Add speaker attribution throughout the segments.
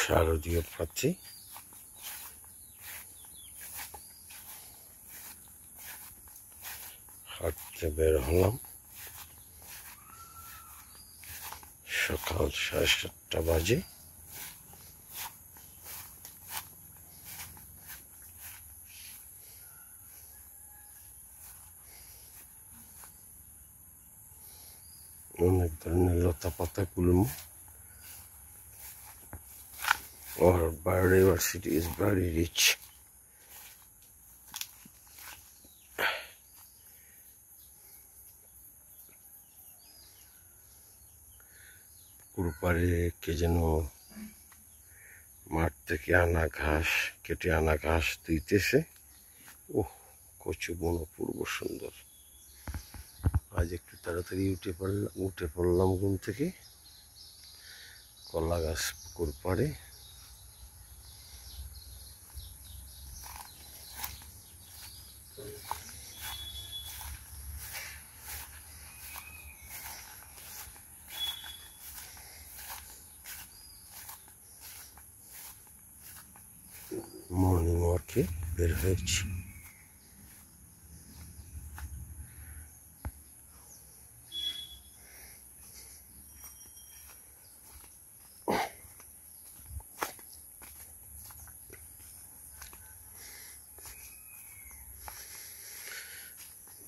Speaker 1: শারদীয় প্রাচী হাঁটতে বের হলাম। সকাল 7:30 বাজে। অনেক ধরনের লতা পাতা গুল্ম। Our biodiversity is very rich. পুকুর পাড়ে কে যেন মাঠ থেকে আনা ঘাস, কেটে আনা ঘাস দিতেছে। ওহ, কচু বন অপূর্ব সুন্দর। আজ একটু তাড়াতাড়ি উঠে পড়লাম ঘুম থেকে। কলা গাছ পুকুর পাড়ে। মর্নিং ওয়াকে বের হয়েছি।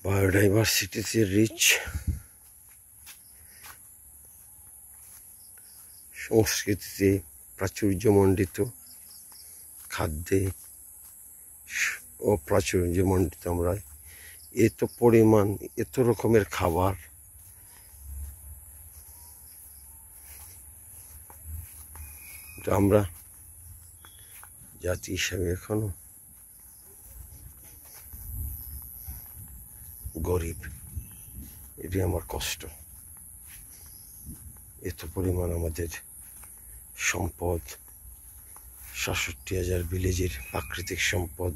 Speaker 1: বায়োডাইভার্সিটিতে রিচ, সংস্কৃতিতে প্রাচুর্যমণ্ডিত, খাদ্যে অপ্রাচুর্যমণ্ডিত। আমরা এত পরিমাণ, এত রকমের খাবার, আমরা জাতি হিসাবে এখনো গরিব। এটি আমার কষ্ট। এত পরিমাণ আমাদের সম্পদ, ৬৭,০০০ ভিলেজের প্রাকৃতিক সম্পদ,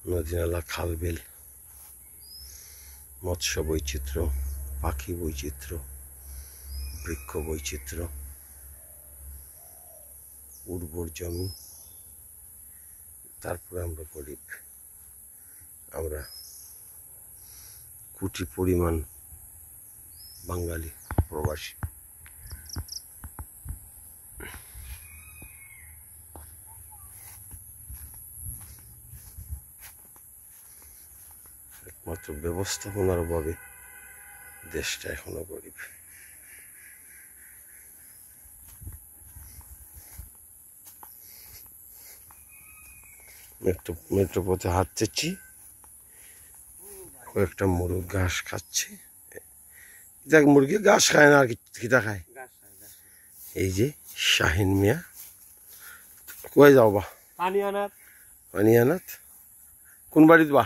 Speaker 1: নদী নালা, খাল বিল, মৎস্য বৈচিত্র্য, পাখি বৈচিত্র্য, বৃক্ষ বৈচিত্র্য, উর্বর জমি। তারপরে আমরা গরিব। আমরা কোটি পরিমাণ বাঙালি প্রবাসী। একমাত্র ব্যবস্থাপনার অভাবে দেশটা এখনো গরিব। মেট্রো পথে হাঁটতেছি। কয়েকটা মুরগ ঘাস খাচ্ছে। দেখ, মুরগি ঘাস খায় না, আর কিটা খায়। এই যে শাহিন মিয়া। কই যাও বা? পানি আনাত। কোন বাড়িত বা?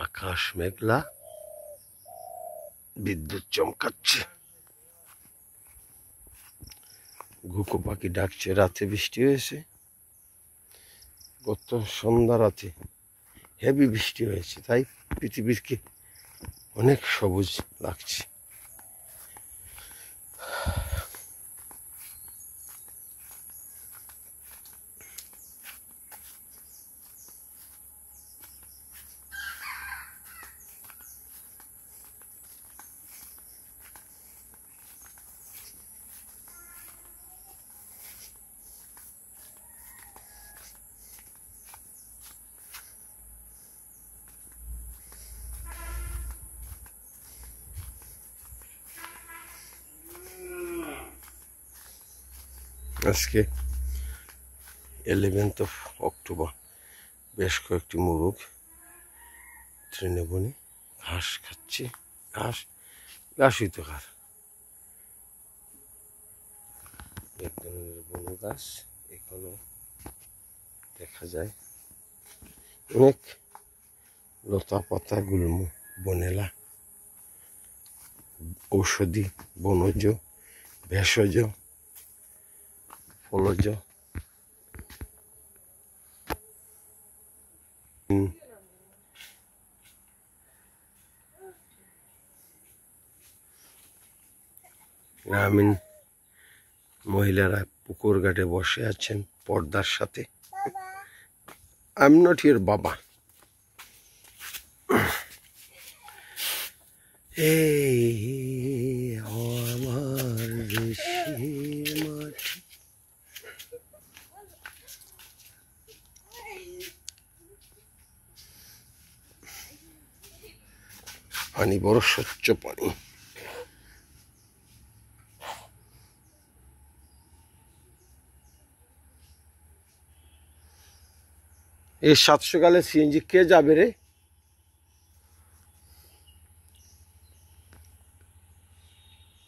Speaker 1: আকাশ মেঘলা, বিদ্যুৎ চমকাচ্ছে। ঘুঘু পাখি ডাকছে। রাতে বৃষ্টি হয়েছে। গত সন্ধ্যা রাতে হেভি বৃষ্টি হয়েছে, তাই পৃথিবীকে অনেক সবুজ লাগছে। আজকে 11th অক্টোবর। বেশ কয়েকটি মুরগ তৃণবনে ঘাস খাচ্ছে। ঘাসই তো খার। এক ধরনের বন গাছ এখনো দেখা যায়। অনেক লতা পাতা গুল্ম, বনেলা, ঔষধি, বনজ, ভেষজ, ফলজ গ্রামীণ মহিলারা পুকুর ঘাটে বসে আছেন পর্দার সাথে। আই এম নট ইয়োর বাবা। আমার দেশের মাটি। পানি বড় স্বচ্ছ পানি। এই 7 সকালে সিএনজি কে যাবে রে?